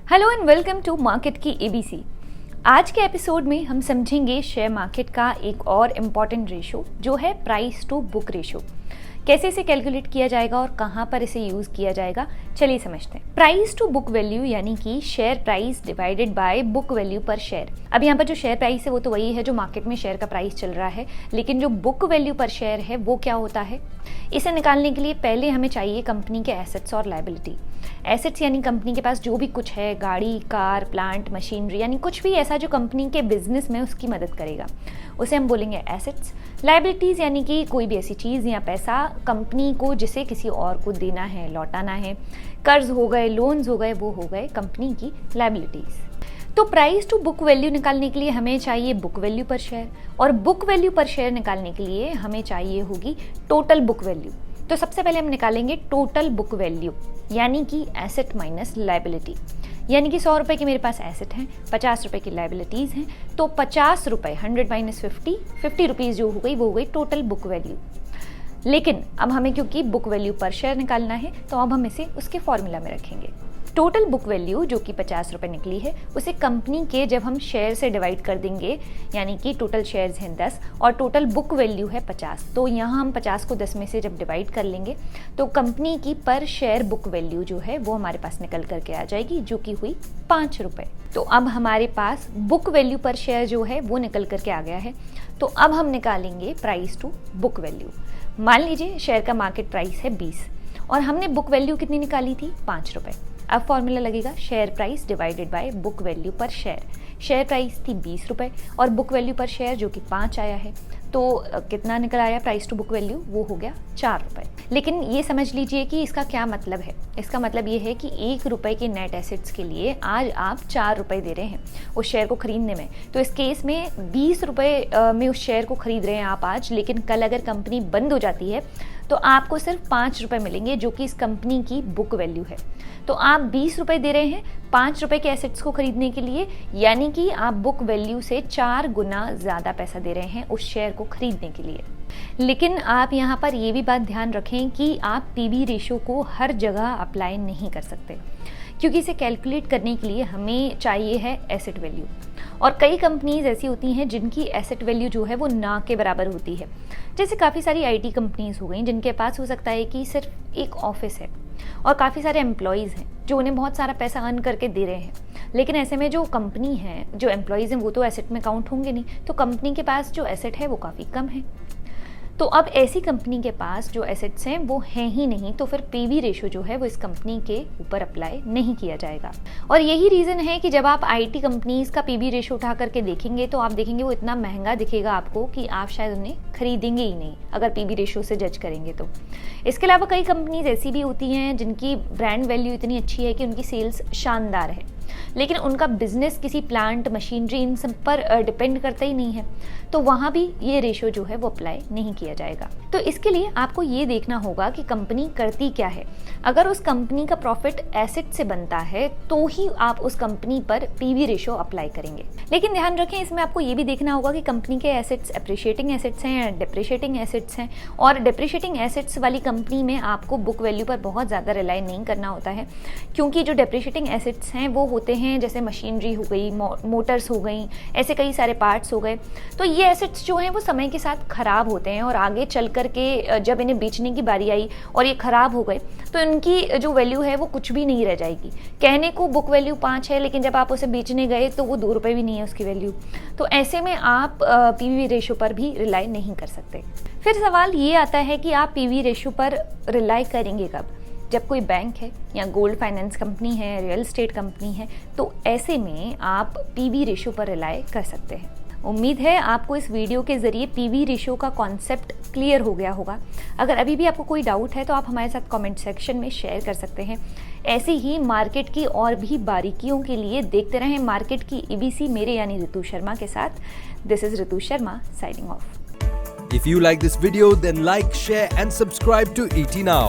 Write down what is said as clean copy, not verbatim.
Hello and welcome to market की ABC. आज के एपिसोड में हम समझेंगे शेयर मार्केट का एक और इम्पॉर्टेंट रेशो जो है प्राइस टू बुक रेशो। कैसे इसे कैलकुलेट किया जाएगा और कहाँ पर इसे यूज किया जाएगा, चलिए समझते हैं। प्राइस टू बुक वैल्यू यानी कि share price divided by book value पर शेयर। अब यहाँ पर जो शेयर प्राइस है वो तो वही है जो मार्केट में शेयर का प्राइस चल रहा है, लेकिन जो बुक वैल्यू पर शेयर है वो क्या होता है। इसे निकालने के लिए पहले हमें चाहिए कंपनी के एसेट्स और लायबिलिटी। एसेट्स यानी कंपनी के पास जो भी कुछ है, गाड़ी, कार, प्लांट, मशीनरी, यानी कुछ भी ऐसा जो कंपनी के बिजनेस में उसकी मदद करेगा, उसे हम बोलेंगे एसेट्स। लायबिलिटीज़ यानी कि कोई भी ऐसी चीज़ या पैसा कंपनी को जिसे किसी और को देना है, लौटाना है। कर्ज हो गए, लोन्स हो गए, वो हो गए कंपनी की लायबिलिटीज़। तो प्राइस टू बुक वैल्यू निकालने के लिए हमें चाहिए बुक वैल्यू पर शेयर, और बुक वैल्यू पर शेयर निकालने के लिए हमें चाहिए होगी टोटल बुक वैल्यू। तो सबसे पहले हम निकालेंगे टोटल बुक वैल्यू यानी कि एसेट माइनस लायबिलिटी। यानी कि 100 रुपये के मेरे पास एसेट हैं, 50 रुपये की लायबिलिटीज़ हैं, तो 50 रुपये 100 माइनस 50 रुपीज़ जो हो गई वो हो गई टोटल बुक वैल्यू। लेकिन अब हमें क्योंकि बुक वैल्यू पर शेयर निकालना है तो अब हम इसे उसके फॉर्मूला में रखेंगे। टोटल बुक वैल्यू जो कि 50 रुपये निकली है उसे कंपनी के जब हम शेयर से डिवाइड कर देंगे, यानी कि टोटल शेयर्स हैं 10 और टोटल बुक वैल्यू है 50, तो यहाँ हम 50 को 10 में से जब डिवाइड कर लेंगे तो कंपनी की पर शेयर बुक वैल्यू जो है वो हमारे पास निकल करके आ जाएगी, जो कि हुई 5 रुपये। तो अब हमारे पास बुक वैल्यू पर शेयर जो है वो निकल करके आ गया है। तो अब हम निकालेंगे प्राइस टू बुक वैल्यू। मान लीजिए शेयर का मार्केट प्राइस है 20 और हमने बुक वैल्यू कितनी निकाली थी, 5 रुपये। अब फॉर्मूला लगेगा share price divided by book value पर शेयर। शेयर प्राइस थी 20 रुपये और बुक वैल्यू पर शेयर जो कि 5 आया है, तो कितना निकल आया प्राइस टू बुक वैल्यू, वो हो गया 4 रुपये। लेकिन ये समझ लीजिए कि इसका क्या मतलब है। इसका मतलब ये है कि 1 रुपये के नेट एसेट्स के लिए आज आप 4 रुपये दे रहे हैं उस शेयर को खरीदने में। तो इस केस में 20 रुपये में उस शेयर को खरीद रहे हैं आप आज, लेकिन कल अगर कंपनी बंद हो जाती है तो आपको सिर्फ 5 रुपये मिलेंगे जो कि इस कंपनी की बुक वैल्यू है। तो आप 20 रुपये दे रहे हैं 5 रुपये के एसेट्स को खरीदने के लिए, यानी कि आप बुक वैल्यू से 4 गुना ज़्यादा पैसा दे रहे हैं उस शेयर को खरीदने के लिए। लेकिन आप यहाँ पर ये भी बात ध्यान रखें कि आप पीवी रेशो को हर जगह अप्लाई नहीं कर सकते, क्योंकि इसे कैलकुलेट करने के लिए हमें चाहिए है एसेट वैल्यू। और कई कंपनीज ऐसी होती हैं जिनकी एसेट वैल्यू जो है वो ना के बराबर होती है। जैसे काफ़ी सारी आईटी कंपनीज हो गई जिनके पास हो सकता है कि सिर्फ एक ऑफिस है और काफ़ी सारे एम्प्लॉयज़ हैं जो उन्हें बहुत सारा पैसा अर्न करके दे रहे हैं, लेकिन ऐसे में जो कंपनी है, जो एम्प्लॉयज़ हैं, वो तो एसेट में काउंट होंगे नहीं, तो कंपनी के पास जो एसेट है वो काफ़ी कम है। तो अब ऐसी कंपनी के पास जो एसेट्स हैं वो हैं ही नहीं, तो फिर पीवी रेशो जो है वो इस कंपनी के ऊपर अप्लाई नहीं किया जाएगा। और यही रीज़न है कि जब आप आईटी कंपनीज का पीवी रेशो उठा करके देखेंगे तो आप देखेंगे वो इतना महंगा दिखेगा आपको कि आप शायद उन्हें खरीदेंगे ही नहीं अगर पीवी रेशो से जज करेंगे तो। इसके अलावा कई कंपनीज ऐसी भी होती हैं जिनकी ब्रांड वैल्यू इतनी अच्छी है कि उनकी सेल्स शानदार है, लेकिन उनका बिजनेस किसी प्लांट, मशीनरी, इन सब पर डिपेंड करता ही नहीं है, तो वहाँ भी ये रेशो जो है वो अप्लाई नहीं किया जाएगा। तो इसके लिए आपको ये देखना होगा कि कंपनी करती क्या है। अगर उस कंपनी का प्रॉफिट एसेट से बनता है तो ही आप उस कंपनी पर पीवी रेशो अप्लाई करेंगे। लेकिन ध्यान रखें, इसमें आपको ये भी देखना होगा कि कंपनी के एसेट्स एप्रिशिएटिंग एसेट्स हैं या डिप्रिशिएटिंग एसेट्स हैं। और डिप्रिशिएटिंग एसेट्स वाली कंपनी में आपको बुक वैल्यू पर बहुत ज़्यादा रिलाई नहीं करना होता है, क्योंकि जो डिप्रिशिएटिंग एसेट्स हैं वो होते हैं जैसे मशीनरी हो गई, मोटर्स हो गई, ऐसे कई सारे पार्ट्स हो गए। तो ये एसेट्स जो हैं वो समय के साथ ख़राब होते हैं और आगे चल करके जब इन्हें बेचने की बारी आई और ये ख़राब हो गए तो इनकी जो वैल्यू है वो कुछ भी नहीं रह जाएगी। कहने को बुक वैल्यू 5 है, लेकिन जब आप उसे बेचने गए तो वो 2 रुपये भी नहीं है उसकी वैल्यू। तो ऐसे में आप पीवी रेशो पर भी रिलाई नहीं कर सकते। फिर सवाल ये आता है कि आप पीवी रेशो पर रिलाई करेंगे कब? जब कोई बैंक है या गोल्ड फाइनेंस कंपनी है, रियल एस्टेट कंपनी है, तो ऐसे में आप पीवी रेशो पर रिलाई कर सकते हैं। उम्मीद है आपको इस वीडियो के ज़रिए पीवी रेशो का कॉन्सेप्ट क्लियर हो गया होगा। अगर अभी भी आपको कोई डाउट है तो आप हमारे साथ कमेंट सेक्शन में शेयर कर सकते हैं। ऐसे ही मार्केट की और भी बारीकियों के लिए देखते रहें मार्केट की एबीसी मेरे यानी ऋतु शर्मा के साथ। This is Ritu Sharma signing off. If you like this video, then like, share and subscribe to ET Now.